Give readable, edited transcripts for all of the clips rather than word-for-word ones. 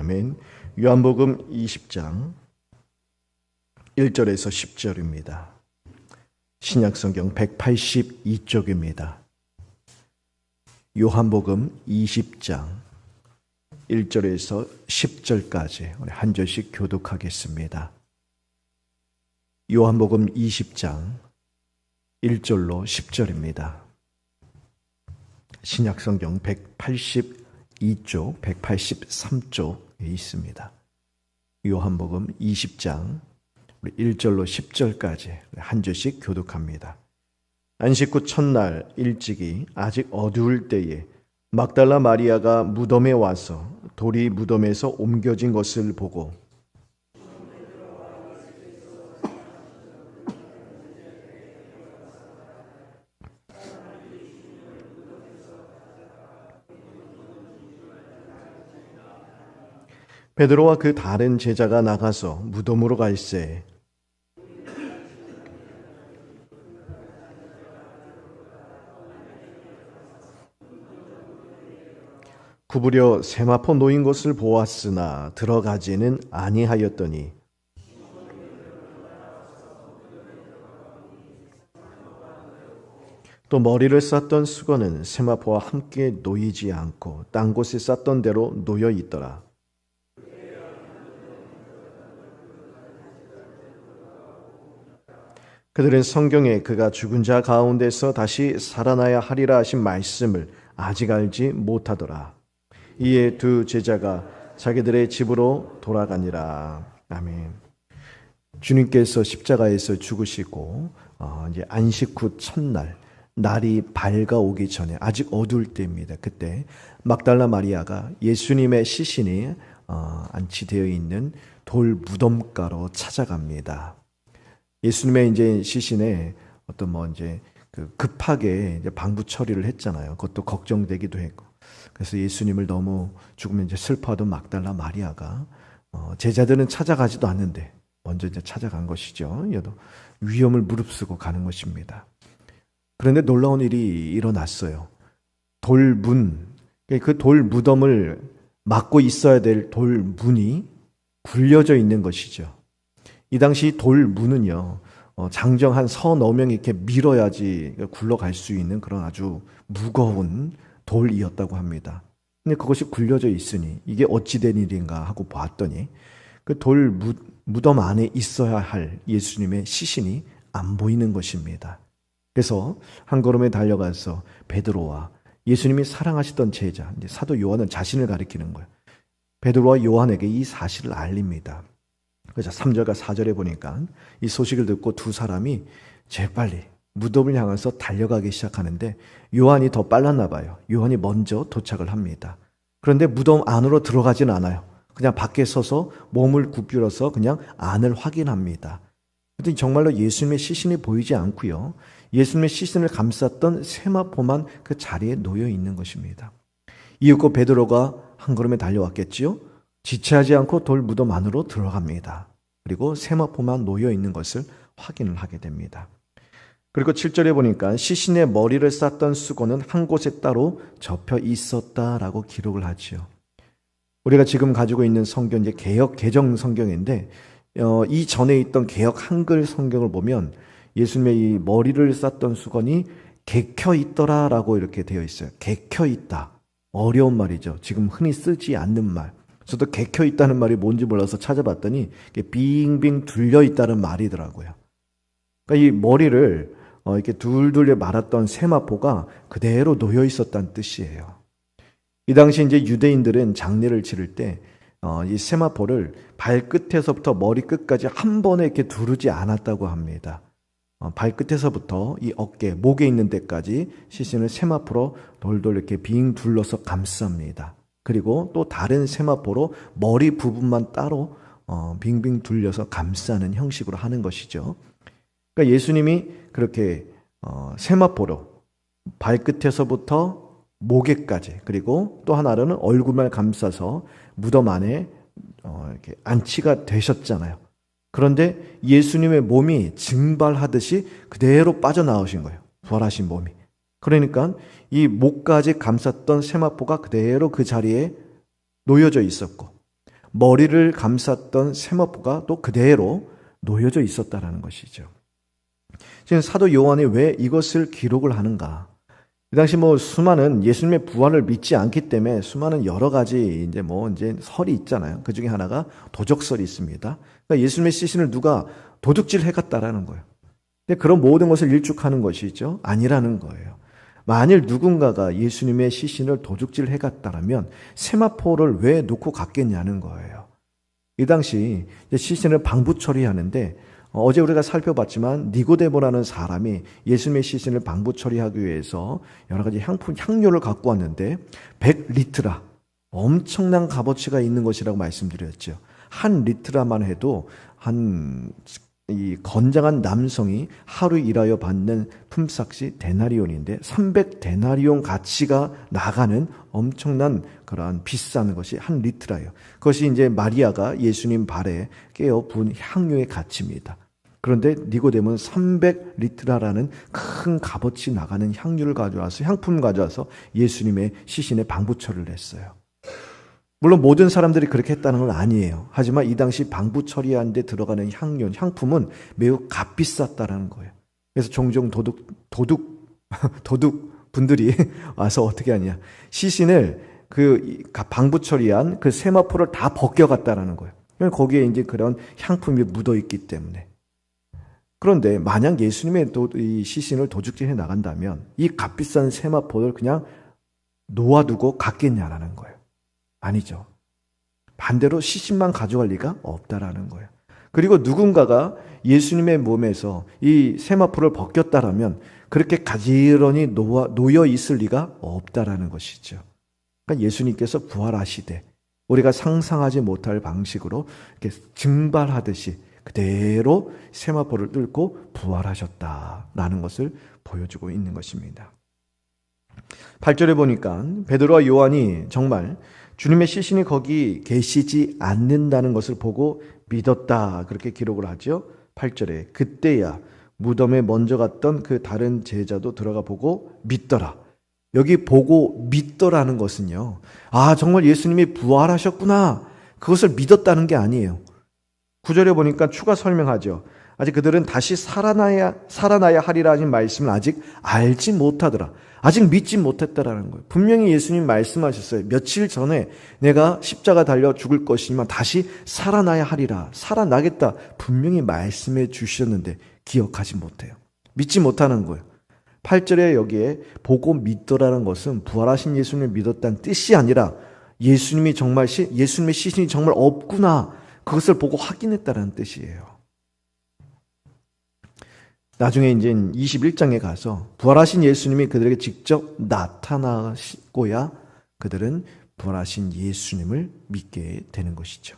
아멘. 요한복음 20장 1절에서 10절입니다. 신약성경 182쪽입니다. 요한복음 20장 1절에서 10절까지 우리 한 절씩 교독하겠습니다. 요한복음 20장 1절로 10절입니다. 신약성경 182쪽, 183쪽에 있습니다. 요한복음 20장 1절로 10절까지 한 절씩 교독합니다. 안식 후 첫날 일찍이 아직 어두울 때에 막달라 마리아가 무덤에 와서 돌이 무덤에서 옮겨진 것을 보고 베드로와 그 다른 제자가 나가서 무덤으로 갈새 구부려 세마포 놓인 것을 보았으나 들어가지는 아니하였더니 또 머리를 쌌던 수건은 세마포와 함께 놓이지 않고 딴 곳에 쌌던 대로 놓여 있더라. 그들은 성경에 그가 죽은 자 가운데서 다시 살아나야 하리라 하신 말씀을 아직 알지 못하더라. 이에 두 제자가 자기들의 집으로 돌아가니라. 아멘. 주님께서 십자가에서 죽으시고 이제 안식 후 첫날 날이 밝아오기 전에 아직 어두울 때입니다. 그때 막달라 마리아가 예수님의 시신이 안치되어 있는 돌 무덤가로 찾아갑니다. 예수님의 이제 시신에 급하게 이제 방부 처리를 했잖아요. 그것도 걱정되기도 했고. 그래서 예수님을 너무 죽으면 이제 슬퍼하던 막달라 마리아가 제자들은 찾아가지도 않는데 먼저 이제 찾아간 것이죠. 여도 위험을 무릅쓰고 가는 것입니다. 그런데 놀라운 일이 일어났어요. 돌문, 그 돌 무덤을 막고 있어야 될 돌문이 굴려져 있는 것이죠. 이 당시 돌문은요, 장정한 서너 명이 이렇게 밀어야지 굴러갈 수 있는 그런 아주 무거운 돌이었다고 합니다. 근데 그것이 굴려져 있으니 이게 어찌 된 일인가 하고 봤더니 그 돌 무덤 안에 있어야 할 예수님의 시신이 안 보이는 것입니다. 그래서 한 걸음에 달려가서 베드로와 예수님이 사랑하시던 제자, 이제 사도 요한은 자신을 가리키는 거예요. 베드로와 요한에게 이 사실을 알립니다. 그래서 3절과 4절에 보니까 이 소식을 듣고 두 사람이 재빨리 무덤을 향해서 달려가기 시작하는데 요한이 더 빨랐나 봐요. 요한이 먼저 도착을 합니다. 그런데 무덤 안으로 들어가진 않아요. 그냥 밖에 서서 몸을 굽힐어서 그냥 안을 확인합니다. 그랬더니 정말로 예수님의 시신이 보이지 않고요. 예수님의 시신을 감쌌던 세마포만 그 자리에 놓여 있는 것입니다. 이윽고 베드로가 한 걸음에 달려왔겠지요. 지체하지 않고 돌 무덤 안으로 들어갑니다. 그리고 세마포만 놓여 있는 것을 확인을 하게 됩니다. 그리고 7절에 보니까 시신의 머리를 쌌던 수건은 한 곳에 따로 접혀 있었다라고 기록을 하지요. 우리가 지금 가지고 있는 성경, 이제 개역 개정 성경인데 이 전에 있던 개역 한글 성경을 보면 예수님의 이 머리를 쌌던 수건이 개켜 있더라라고 이렇게 되어 있어요. 개켜 있다. 어려운 말이죠. 지금 흔히 쓰지 않는 말. 저도 개켜 있다는 말이 뭔지 몰라서 찾아봤더니 빙빙 둘려 있다는 말이더라고요. 그러니까 이 머리를 이렇게 둘둘 말았던 세마포가 그대로 놓여 있었다는 뜻이에요. 이 당시 이제 유대인들은 장례를 치를 때 이 세마포를 발끝에서부터 머리끝까지 한 번에 이렇게 두르지 않았다고 합니다. 발끝에서부터 이 어깨, 목에 있는 데까지 시신을 세마포로 돌돌 이렇게 빙 둘러서 감쌉니다. 그리고 또 다른 세마포로 머리 부분만 따로 빙빙 둘려서 감싸는 형식으로 하는 것이죠. 그러니까 예수님이 그렇게 세마포로 발끝에서부터 목에까지, 그리고 또 하나로는 얼굴만 감싸서 무덤 안에 이렇게 안치가 되셨잖아요. 그런데 예수님의 몸이 증발하듯이 그대로 빠져나오신 거예요. 부활하신 몸이. 그러니까 이 목까지 감쌌던 세마포가 그대로 그 자리에 놓여져 있었고, 머리를 감쌌던 세마포가 또 그대로 놓여져 있었다라는 것이죠. 지금 사도 요한이 왜 이것을 기록을 하는가? 이 당시 수많은 예수님의 부활을 믿지 않기 때문에 수많은 여러 가지 이제 설이 있잖아요. 그 중에 하나가 도적설이 있습니다. 그러니까 예수님의 시신을 누가 도둑질 해갔다라는 거예요. 근데 그런 모든 것을 일축하는 것이죠. 아니라는 거예요. 만일 누군가가 예수님의 시신을 도둑질 해갔다라면 세마포를 왜 놓고 갔겠냐는 거예요. 이 당시 시신을 방부 처리하는데 어제 우리가 살펴봤지만 니고데모라는 사람이 예수님의 시신을 방부 처리하기 위해서 여러 가지 향료를 갖고 왔는데 100리트라 엄청난 값어치가 있는 것이라고 말씀드렸죠. 한 리트라만 해도 이 건장한 남성이 하루 일하여 받는 품삯이 데나리온인데 300데나리온 가치가 나가는 엄청난 그러한 비싼 것이 한 리트라예요. 그것이 이제 마리아가 예수님 발에 깨어 부은 향료의 가치입니다. 그런데 니고데모는 300리트라라는 큰 값어치 나가는 향유를 가져와서 향품을 가져와서 예수님의 시신에 방부처리를 했어요. 물론 모든 사람들이 그렇게 했다는 건 아니에요. 하지만 이 당시 방부 처리하는 데 들어가는 향품은 매우 값비쌌다는 거예요. 그래서 종종 도둑 분들이 와서 어떻게 하냐. 시신을 그 방부 처리한 그 세마포를 다 벗겨갔다라는 거예요. 거기에 이제 그런 향품이 묻어 있기 때문에. 그런데 만약 예수님의 이 시신을 도둑질해 나간다면 이 값비싼 세마포를 그냥 놓아두고 갔겠냐라는 거예요. 아니죠. 반대로 시신만 가져갈 리가 없다라는 거예요. 그리고 누군가가 예수님의 몸에서 이 세마포를 벗겼다라면 그렇게 가지런히 놓여 있을 리가 없다라는 것이죠. 그러니까 예수님께서 부활하시되 우리가 상상하지 못할 방식으로 이렇게 증발하듯이 그대로 세마포를 뚫고 부활하셨다라는 것을 보여주고 있는 것입니다. 8절에 보니까 베드로와 요한이 정말 주님의 시신이 거기 계시지 않는다는 것을 보고 믿었다 그렇게 기록을 하죠. 8절에 그때야 무덤에 먼저 갔던 그 다른 제자도 들어가 보고 믿더라. 여기 보고 믿더라는 것은요. 정말 예수님이 부활하셨구나. 그것을 믿었다는 게 아니에요. 9절에 보니까 추가 설명하죠. 아직 그들은 다시 살아나야 하리라 하신 말씀을 아직 알지 못하더라. 아직 믿지 못했다라는 거예요. 분명히 예수님 말씀하셨어요. 며칠 전에 내가 십자가 달려 죽을 것이지만 다시 살아나야 하리라. 살아나겠다. 분명히 말씀해 주셨는데 기억하지 못해요. 믿지 못하는 거예요. 8절에 여기에 보고 믿더라는 것은 부활하신 예수님을 믿었다는 뜻이 아니라 예수님의 시신이 정말 없구나. 그것을 보고 확인했다는 뜻이에요. 나중에 이제 21장에 가서 부활하신 예수님이 그들에게 직접 나타나시고야 그들은 부활하신 예수님을 믿게 되는 것이죠.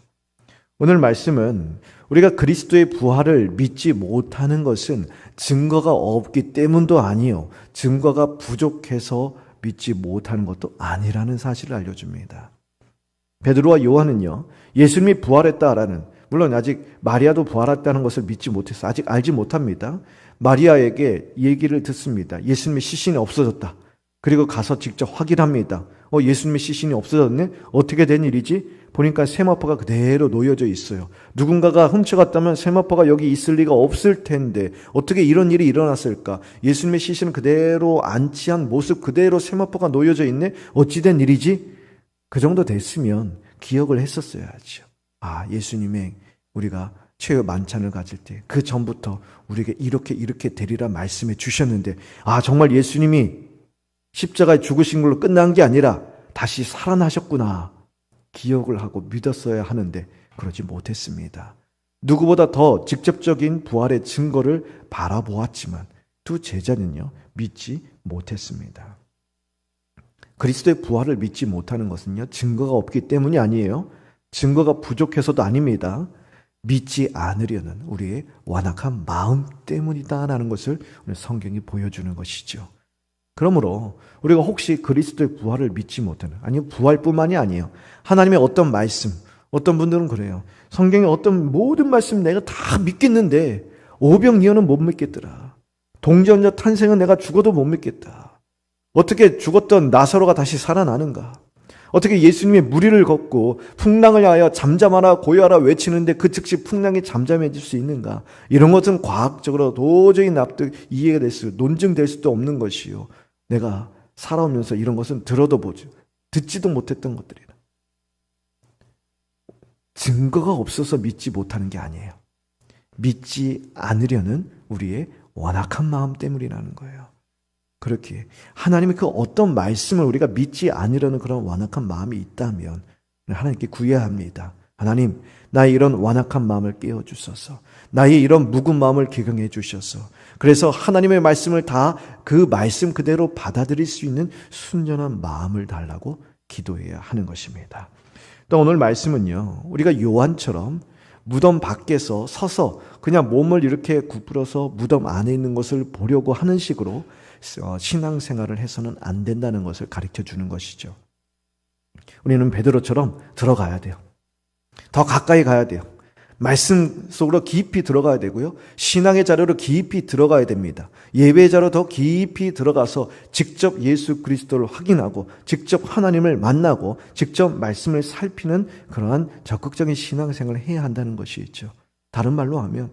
오늘 말씀은 우리가 그리스도의 부활을 믿지 못하는 것은 증거가 없기 때문도 아니요. 증거가 부족해서 믿지 못하는 것도 아니라는 사실을 알려줍니다. 베드로와 요한은요. 예수님이 부활했다라는 물론 아직 마리아도 부활했다는 것을 믿지 못해서 아직 알지 못합니다. 마리아에게 얘기를 듣습니다. 예수님의 시신이 없어졌다. 그리고 가서 직접 확인합니다. 예수님의 시신이 없어졌네? 어떻게 된 일이지? 보니까 세마포가 그대로 놓여져 있어요. 누군가가 훔쳐갔다면 세마포가 여기 있을 리가 없을 텐데 어떻게 이런 일이 일어났을까? 예수님의 시신은 그대로 안치한 모습 그대로 세마포가 놓여져 있네? 어찌된 일이지? 그 정도 됐으면 기억을 했었어야죠. 예수님의 우리가 최후 만찬을 가질 때 그 전부터 우리에게 이렇게 되리라 말씀해 주셨는데 정말 예수님이 십자가에 죽으신 걸로 끝난 게 아니라 다시 살아나셨구나 기억을 하고 믿었어야 하는데 그러지 못했습니다. 누구보다 더 직접적인 부활의 증거를 바라보았지만 두 제자는요 믿지 못했습니다. 그리스도의 부활을 믿지 못하는 것은요 증거가 없기 때문이 아니에요. 증거가 부족해서도 아닙니다. 믿지 않으려는 우리의 완악한 마음 때문이다라는 것을 오늘 성경이 보여주는 것이죠. 그러므로 우리가 혹시 그리스도의 부활을 믿지 못하는 아니면 부활뿐만이 아니에요. 하나님의 어떤 말씀, 어떤 분들은 그래요. 성경의 어떤 모든 말씀 내가 다 믿겠는데 오병이어는 못 믿겠더라. 동전자 탄생은 내가 죽어도 못 믿겠다. 어떻게 죽었던 나사로가 다시 살아나는가? 어떻게 예수님의 무리를 걷고 풍랑을 하여 잠잠하라 고요하라 외치는데 그 즉시 풍랑이 잠잠해질 수 있는가? 이런 것은 과학적으로 도저히 이해가 될 수, 논증될 수도 없는 것이요. 내가 살아오면서 이런 것은 들어도 보지, 듣지도 못했던 것들이다. 증거가 없어서 믿지 못하는 게 아니에요. 믿지 않으려는 우리의 완악한 마음 때문이라는 거예요. 그렇게 하나님의 그 어떤 말씀을 우리가 믿지 않으려는 그런 완악한 마음이 있다면 하나님께 구해야 합니다. 하나님, 나의 이런 완악한 마음을 깨워주소서. 나의 이런 묵은 마음을 개경해 주셔서 그래서 하나님의 말씀을 다 그 말씀 그대로 받아들일 수 있는 순전한 마음을 달라고 기도해야 하는 것입니다. 또 오늘 말씀은요, 우리가 요한처럼 무덤 밖에서 서서 그냥 몸을 이렇게 굽으러서 무덤 안에 있는 것을 보려고 하는 식으로 신앙생활을 해서는 안 된다는 것을 가르쳐 주는 것이죠. 우리는 베드로처럼 들어가야 돼요. 더 가까이 가야 돼요. 말씀 속으로 깊이 들어가야 되고요. 신앙의 자료로 깊이 들어가야 됩니다. 예배의 자료 더 깊이 들어가서 직접 예수 그리스도를 확인하고 직접 하나님을 만나고 직접 말씀을 살피는 그러한 적극적인 신앙생활을 해야 한다는 것이죠. 다른 말로 하면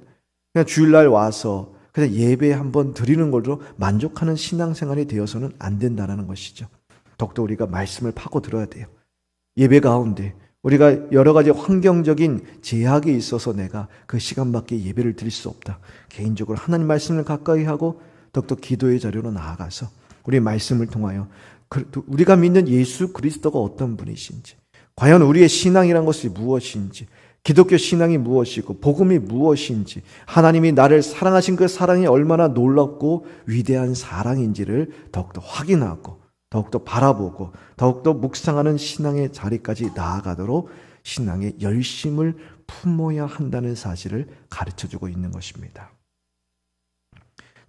그냥 주일날 와서 그냥 예배 한번 드리는 걸로 만족하는 신앙생활이 되어서는 안 된다는 것이죠. 더욱더 우리가 말씀을 파고 들어야 돼요. 예배 가운데 우리가 여러 가지 환경적인 제약이 있어서 내가 그 시간밖에 예배를 드릴 수 없다. 개인적으로 하나님 말씀을 가까이 하고 더욱더 기도의 자료로 나아가서 우리 말씀을 통하여 우리가 믿는 예수 그리스도가 어떤 분이신지, 과연 우리의 신앙이란 것이 무엇인지, 기독교 신앙이 무엇이고 복음이 무엇인지, 하나님이 나를 사랑하신 그 사랑이 얼마나 놀랍고 위대한 사랑인지를 더욱더 확인하고 더욱더 바라보고 더욱더 묵상하는 신앙의 자리까지 나아가도록 신앙의 열심을 품어야 한다는 사실을 가르쳐주고 있는 것입니다.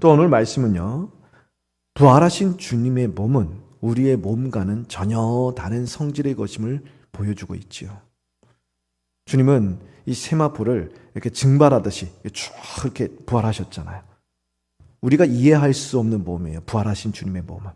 또 오늘 말씀은요, 부활하신 주님의 몸은 우리의 몸과는 전혀 다른 성질의 것임을 보여주고 있지요. 주님은 이 세마포를 이렇게 증발하듯이 쭉 이렇게 부활하셨잖아요. 우리가 이해할 수 없는 몸이에요. 부활하신 주님의 몸은.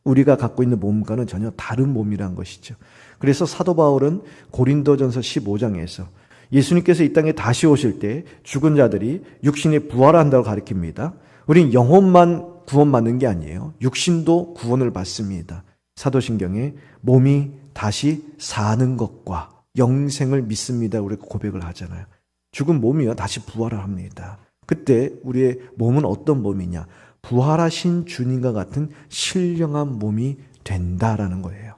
우리가 갖고 있는 몸과는 전혀 다른 몸이란 것이죠. 그래서 사도 바울은 고린도전서 15장에서 예수님께서 이 땅에 다시 오실 때 죽은 자들이 육신이 부활한다고 가르칩니다. 우린 영혼만 구원받는 게 아니에요. 육신도 구원을 받습니다. 사도신경에 몸이 다시 사는 것과 영생을 믿습니다. 우리가 고백을 하잖아요. 죽은 몸이요, 다시 부활을 합니다. 그때 우리의 몸은 어떤 몸이냐? 부활하신 주님과 같은 신령한 몸이 된다라는 거예요.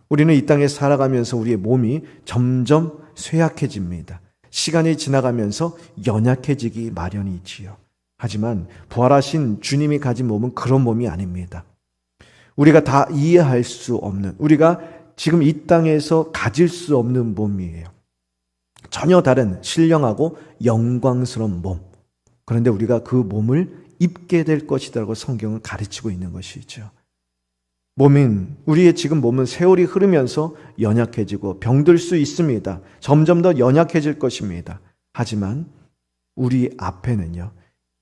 우리는 이 땅에 살아가면서 우리의 몸이 점점 쇠약해집니다. 시간이 지나가면서 연약해지기 마련이지요. 하지만 부활하신 주님이 가진 몸은 그런 몸이 아닙니다. 우리가 다 이해할 수 없는, 우리가 지금 이 땅에서 가질 수 없는 몸이에요. 전혀 다른 신령하고 영광스러운 몸. 그런데 우리가 그 몸을 입게 될 것이라고 성경은 가르치고 있는 것이죠. 우리의 지금 몸은 세월이 흐르면서 연약해지고 병들 수 있습니다. 점점 더 연약해질 것입니다. 하지만 우리 앞에는요,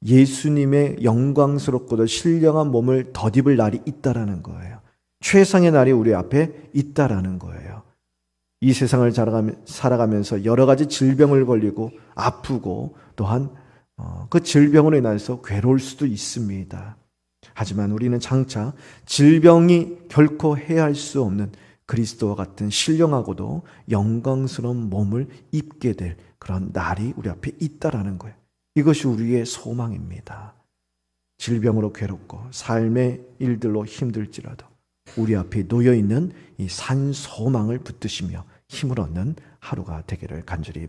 예수님의 영광스럽고도 신령한 몸을 덧입을 날이 있다라는 거예요. 최상의 날이 우리 앞에 있다라는 거예요. 이 세상을 살아가면서 여러 가지 질병을 걸리고 아프고 또한 그 질병으로 인해서 괴로울 수도 있습니다. 하지만 우리는 장차 질병이 결코 해할 수 없는 그리스도와 같은 신령하고도 영광스러운 몸을 입게 될 그런 날이 우리 앞에 있다라는 거예요. 이것이 우리의 소망입니다. 질병으로 괴롭고 삶의 일들로 힘들지라도 우리 앞에 놓여있는 이 산 소망을 붙드시며 힘을 얻는 하루가 되기를 간절히